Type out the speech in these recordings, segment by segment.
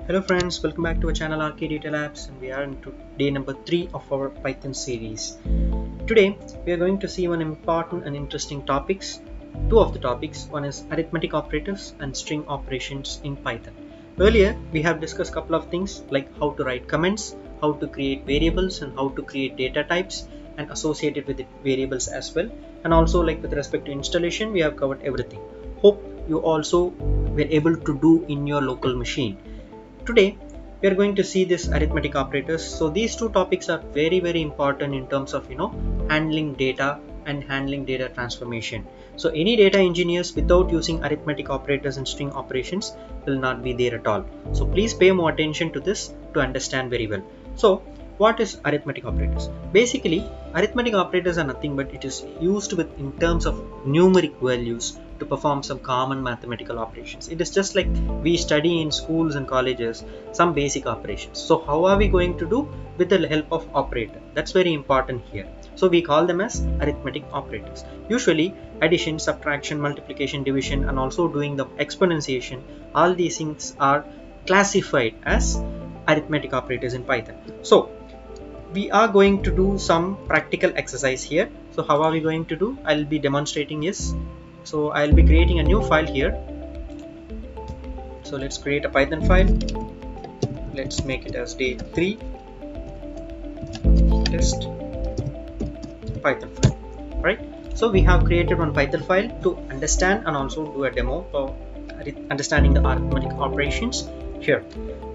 Hello friends, welcome back to our channel rkdatalabs, and we are into day number 3 of our Python series. Today we are going to see one important and interesting topics. Two of the topics, one is arithmetic operators and string operations in Python. Earlier we have discussed a couple of things like how to write comments, how to create variables, and how to create data types and associated with it variables as well. And also, like with respect to installation, we have covered everything. Hope you also were able to do in your local machine. Today we are going to see this arithmetic operators. So these two topics are very important in terms of handling data and handling data transformation. So any data engineers without using arithmetic operators and string operations will not be there at all. So please pay more attention to this to understand very well. So what is arithmetic operators? Basically, arithmetic operators are nothing but it is used with in terms of numeric values to perform some common mathematical operations. It is just like we study in schools and colleges some basic operations. So how are we going to do? With the help of operator. That's very important here. So we call them as arithmetic operators. Usually addition, subtraction, multiplication, division, and also doing the exponentiation, all these things are classified as arithmetic operators in Python. So we are going to do some practical exercise here. So how are we going to do? I'll be demonstrating this. So I'll be creating a new file here. So let's create a Python file. Let's make it as day 3 test Python file. Right? So we have created one Python file to understand and also do a demo for understanding the arithmetic operations here.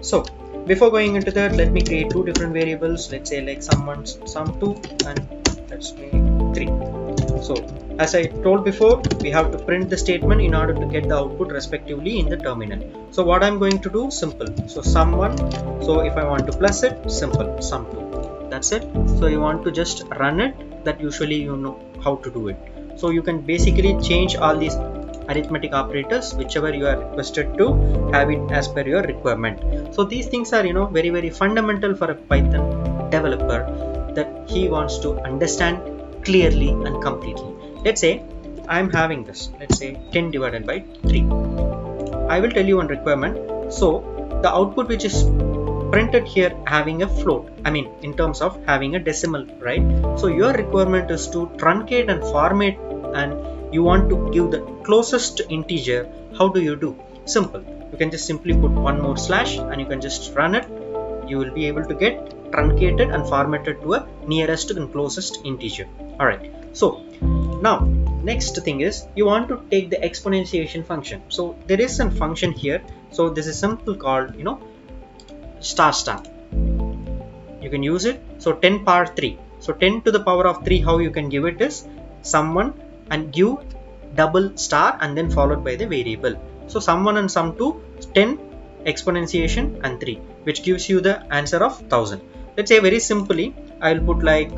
So before going into that, let me create two different variables. Let's say like sum2 and let's make 3. So as I told before, we have to print the statement in order to get the output respectively in the terminal. So what I'm going to do, simple. So sum1, so if I want to plus it, simple, sum2, that's it. So you want to just run it, that usually you know how to do it. So you can basically change all these arithmetic operators whichever you are requested to have it as per your requirement. So these things are very fundamental for a Python developer that he wants to understand clearly and completely. Let's say I'm having this, let's say 10 divided by 3. I will tell you one requirement. So the output which is printed here having a float, I mean in terms of having a decimal, right? So your requirement is to truncate and format, and you want to give the closest integer. How do you do? Simple. You can just simply put one more slash and you can just run it. You will be able to get truncated and formatted to a nearest and closest integer. Alright, so now next thing is you want to take the exponentiation function. So there is some function here. So this is simple called star. You can use it. So 10 power 3. So 10 to the power of 3, how you can give it is sum1 and give double star and then followed by the variable. So sum1 and sum2, 10 exponentiation and 3, which gives you the answer of 1000. Let's say very simply I will put like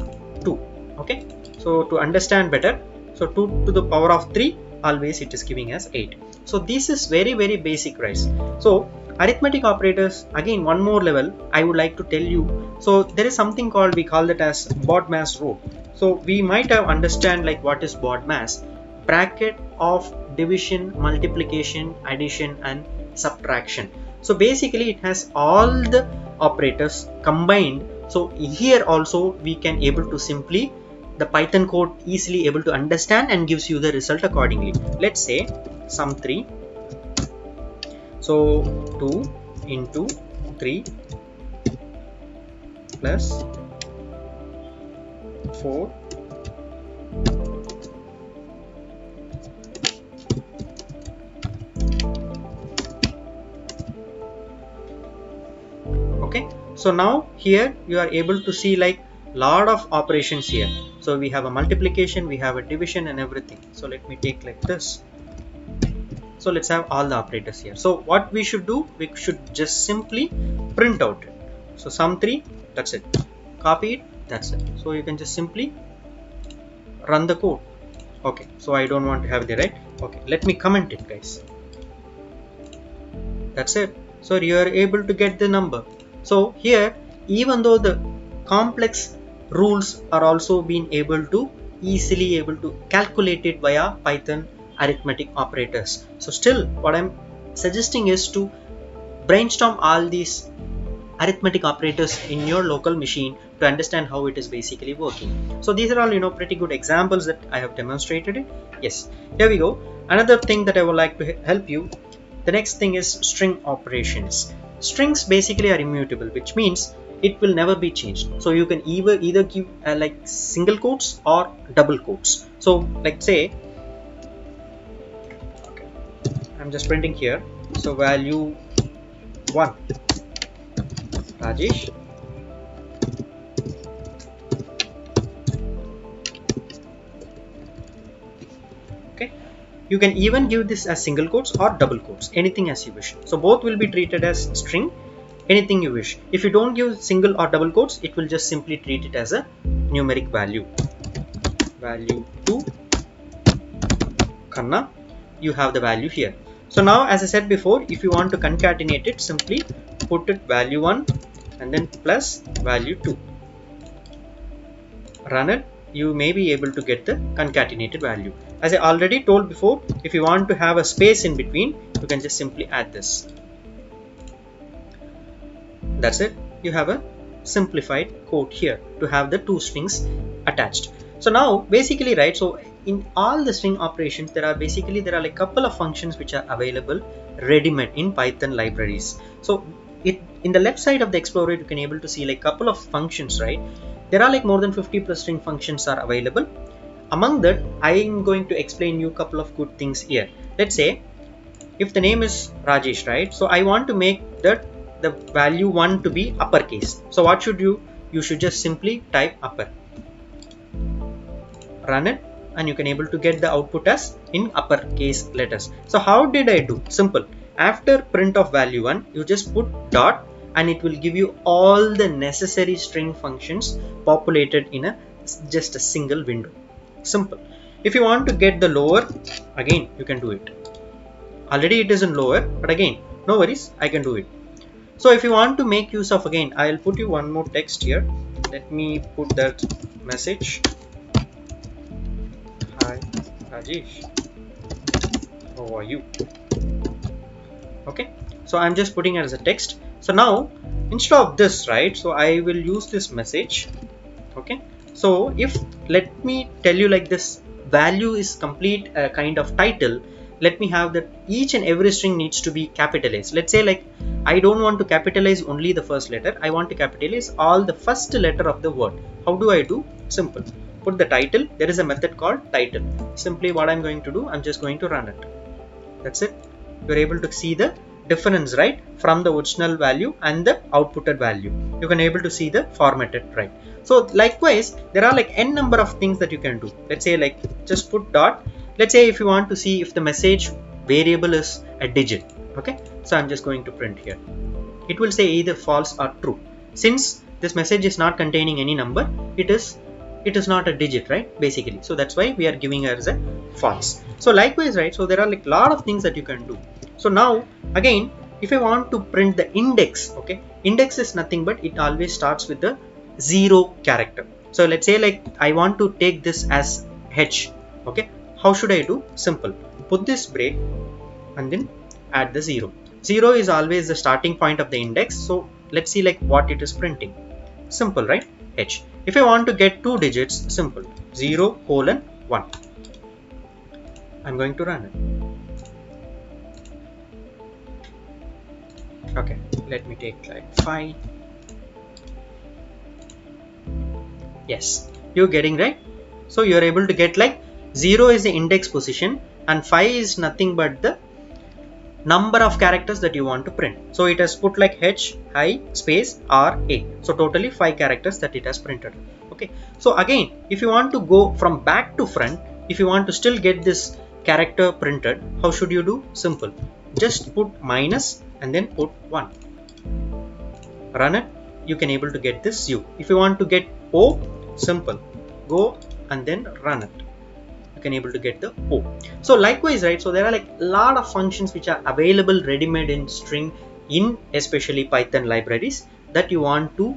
2. Okay, so to understand better, so 2 to the power of 3, always it is giving us 8. So this is very basic, guys. So arithmetic operators, again one more level I would like to tell you. So there is something called, we call that as BODMAS rule. So we might have understand like what is BODMAS, bracket of division, multiplication, addition and subtraction. So basically it has all the operators combined. So here also we can able to simply the Python code easily able to understand and gives you the result accordingly. Let's say sum 3, so 2 into 3 plus 4 okay. So now here you are able to see like lot of operations here. So we have a multiplication, we have a division and everything. So let me take like this. So let's have all the operators here. So what we should do, we should just simply print out it. So sum 3, that's it. Copy it, that's it. So you can just simply run the code. Okay, so I don't want to have the right. Okay, let me comment it, guys. That's it. So you are able to get the number. So here, even though the complex rules are also being able to easily able to calculate it via Python arithmetic operators. So still what I'm suggesting is to brainstorm all these arithmetic operators in your local machine to understand how it is basically working. So these are all pretty good examples that I have demonstrated it. Yes, here we go. Another thing that I would like to help you, the next thing is string operations. Strings basically are immutable, which means it will never be changed. So you can either give like single quotes or double quotes. So like say, okay, I'm just printing here, so value 1 Rajesh, okay. You can even give this as single quotes or double quotes, anything as you wish. So both will be treated as string, anything you wish. If you don't give single or double quotes, it will just simply treat it as a numeric value. Value 2 Kanna, you have the value here. So now, as I said before, if you want to concatenate it, simply put it value 1 and then plus value 2. Run it, you may be able to get the concatenated value. As I already told before, if you want to have a space in between, you can just simply add this. That's it. You have a simplified quote here to have the two strings attached. So now basically, right, so in all the string operations, there are like couple of functions which are available ready-made in Python libraries. So in the left side of the Explorer, you can able to see like couple of functions, right? There are like more than 50 plus string functions are available. Among that, I am going to explain you a couple of good things here. Let's say if the name is Rajesh, right? So I want to make that the value 1 to be uppercase. So what should you should just simply type upper, run it, and you can able to get the output as in uppercase letters. So how did I do? Simple. After print of value 1, you just put dot and it will give you all the necessary string functions populated in just a single window. Simple. If you want to get the lower, again you can do it. Already it is in lower, but again no worries, I can do it. So if you want to make use of, again I'll put you one more text here. Let me put that message. Hi Rajesh, how are you? Okay, so I'm just putting it as a text. So now instead of this, right, so I will use this message. Okay, so if, let me tell you like this value is complete kind of title, let me have that each and every string needs to be capitalized. Let's say like I don't want to capitalize only the first letter, I want to capitalize all the first letter of the word. How do I do? Simple. Put the title. There is a method called title. Simply what I'm going to do, I'm just going to run it. That's it. You're able to see the difference, right, from the original value and the outputted value. You can able to see the formatted, right? So likewise, there are like n number of things that you can do. Let's say like just put dot. Let's say if you want to see if the message variable is a digit. Okay, so I'm just going to print here. It will say either false or true. Since this message is not containing any number, it is not a digit, right, basically. So that's why we are giving her as a false. So likewise, right, so there are like lot of things that you can do. So now again, if I want to print the index, okay, index is nothing but it always starts with the 0 character. So let's say like I want to take this as h. Okay, how should I do? Simple. Put this break and then add the 0. 0 is always the starting point of the index. So let's see like what it is printing. Simple, right? H. If I want to get 2 digits, simple. 0:1. I'm going to run it. Okay, let me take like 5. Yes, you're getting right. So you're able to get like 0 is the index position and 5 is nothing but the number of characters that you want to print. So it has put like h, I, space, r, a. So totally 5 characters that it has printed. Okay, so again, if you want to go from back to front, if you want to still get this character printed, how should you do? Simple. Just put minus and then put 1. Run it. You can able to get this u. If you want to get o, simple. Go and then run it. You can able to get the o. So likewise, right, so there are like a lot of functions which are available ready-made in string in especially Python libraries that you want to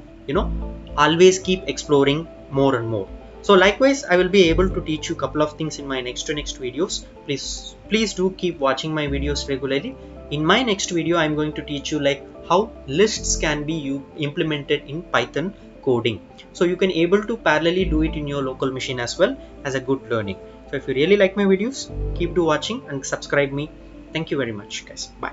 always keep exploring more and more. So likewise, I will be able to teach you a couple of things in my next videos. Please do keep watching my videos regularly. In my next video, I'm going to teach you like how lists can be implemented in Python coding. So you can able to parallelly do it in your local machine as well as a good learning. So if you really like my videos, keep watching and subscribe me. Thank you very much, guys. Bye.